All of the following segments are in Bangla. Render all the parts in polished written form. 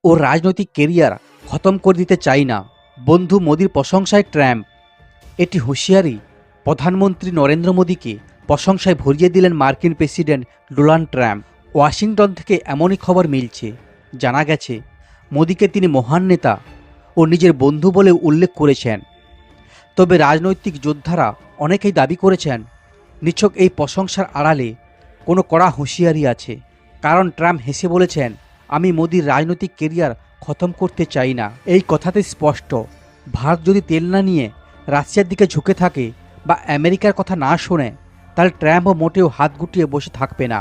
ওর রাজনৈতিক কেরিয়ার খতম করে দিতে চাই না। বন্ধু মোদির প্রশংসায় ট্রাম্প। এটি হুঁশিয়ারি প্রধানমন্ত্রী নরেন্দ্র মোদীকে প্রশংসায় ভরিয়ে দিলেন মার্কিন প্রেসিডেন্ট ডোনাল্ড ট্রাম্প। ওয়াশিংটন থেকে এমনই খবর মিলছে। জানা গেছে মোদীকে তিনি মহান নেতা ও নিজের বন্ধু বলে উল্লেখ করেছেন। তবে রাজনৈতিক যোদ্ধারা অনেকেই দাবি করেছেন নিছক এই প্রশংসার আড়ালে কোনো কড়া হুঁশিয়ারি আছে। কারণ ট্রাম্প হেসে বলেছেন, আমি মোদির রাজনৈতিক কেরিয়ার খতম করতে চাই না। এই কথাতে স্পষ্ট, ভারত যদি তেল না নিয়ে রাশিয়ার দিকে ঝুঁকে থাকে বা আমেরিকার কথা না শোনে, তাহলে ট্রাম্পও মোটেও হাত গুটিয়ে বসে থাকবে না।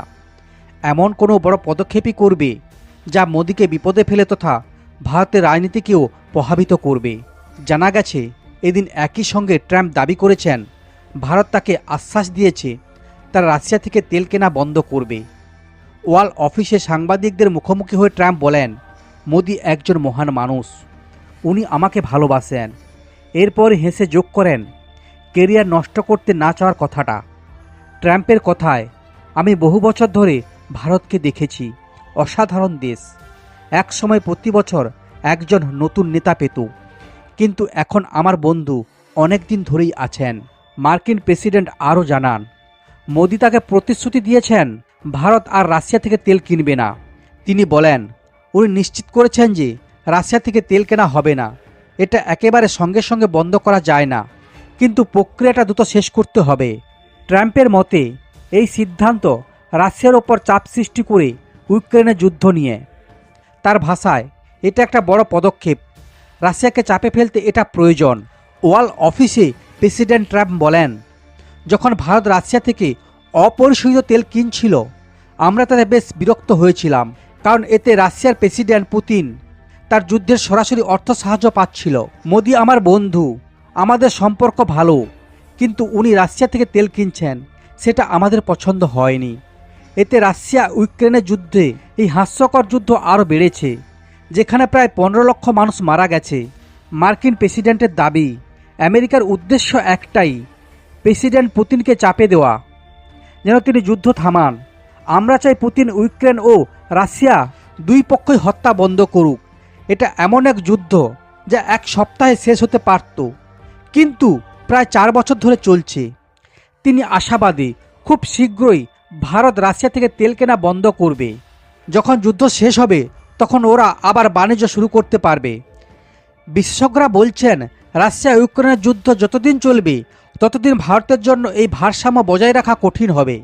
এমন কোনো বড় পদক্ষেপই করবে যা মোদিকে বিপদে ফেলে তথা ভারতের রাজনীতিকেও প্রভাবিত করবে। জানা গেছে এদিন একই সঙ্গে ট্রাম্প দাবি করেছেন ভারত তাকে আশ্বাস দিয়েছে তারা রাশিয়া থেকে তেল কেনা বন্ধ করবে। ওয়াল অফিসে সাংবাদিকদের মুখোমুখি হয়ে ট্রাম্প বলেন, মোদি একজন মহান মানুষ, উনি আমাকে ভালোবাসেন। এরপর হেসে যোগ করেন, কেরিয়ার নষ্ট করতে না চাওয়ার কথাটা। ট্রাম্পের কথায়, আমি বহু বছর ধরে ভারতকে দেখেছি, অসাধারণ দেশ। এক সময় প্রতি বছর একজন নতুন নেতা পেত, কিন্তু এখন আমার বন্ধু অনেক দিন ধরেই আছেন। মার্কিন প্রেসিডেন্ট আরও জানান, মোদি তাকে প্রতিশ্রুতি দিয়েছেন ভারত আর রাশিয়া থেকে তেল কিনবে না। তিনি বলেন, উনি নিশ্চিত করেছেন যে রাশিয়া থেকে তেল কেনা হবে না। এটা একেবারে সঙ্গে সঙ্গে বন্ধ করা যায় না, কিন্তু প্রক্রিয়াটা দ্রুত শেষ করতে হবে। ট্রাম্পের মতে এই সিদ্ধান্ত রাশিয়ার ওপর চাপ সৃষ্টি করে ইউক্রেনের যুদ্ধ নিয়ে। তার ভাষায়, এটা একটা বড় পদক্ষেপ, রাশিয়াকে চাপে ফেলতে এটা প্রয়োজন। ওয়াল অফিসে প্রেসিডেন্ট ট্রাম্প বলেন, যখন ভারত রাশিয়া থেকে অপরিশোধিত তেল কিনছিল আমরা তাতে বেশ বিরক্ত হয়েছিলাম, কারণ এতে রাশিয়ার প্রেসিডেন্ট পুতিন তার যুদ্ধের সরাসরি অর্থ সাহায্য পাচ্ছিল। মোদি আমার বন্ধু, আমাদের সম্পর্ক ভালো, কিন্তু উনি রাশিয়া থেকে তেল কিনছেন সেটা আমাদের পছন্দ হয়নি। এতে রাশিয়া ইউক্রেনের যুদ্ধে এই হাস্যকর যুদ্ধ আরও বেড়েছে, যেখানে প্রায় 15 লক্ষ মানুষ মারা গেছে। মার্কিন প্রেসিডেন্টের দাবি, আমেরিকার উদ্দেশ্য একটাই, প্রেসিডেন্ট পুতিনকে চাপে দেওয়া, যেন তিনি যুদ্ধ থামান। আমরা চাই পুতিন ইউক্রেন ও রাশিয়া দুই পক্ষই হত্যা বন্ধ করুক। এটা এমন এক যুদ্ধ যা এক সপ্তাহে শেষ হতে পারত, কিন্তু প্রায় 4 বছর ধরে চলছে। তিনি আশাবাদী খুব শীঘ্রই ভারত রাশিয়া থেকে তেল কেনা বন্ধ করবে। যখন যুদ্ধ শেষ হবে তখন ওরা আবার বাণিজ্য শুরু করতে পারবে। বিশেষজ্ঞরা বলছেন, রাশিয়া ইউক্রেনের যুদ্ধ যতদিন চলবে ততদিন ভারতের জন্য এই ভারসাম্য বজায় রাখা কঠিন হবে।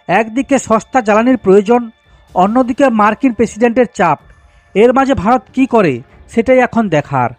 একদিকে সস্তা জ্বালানির প্রয়োজন, অন্যদিকে মার্কিন প্রেসিডেন্টের চাপ। এর মাঝে ভারত কী করে সেটাই এখন দেখার।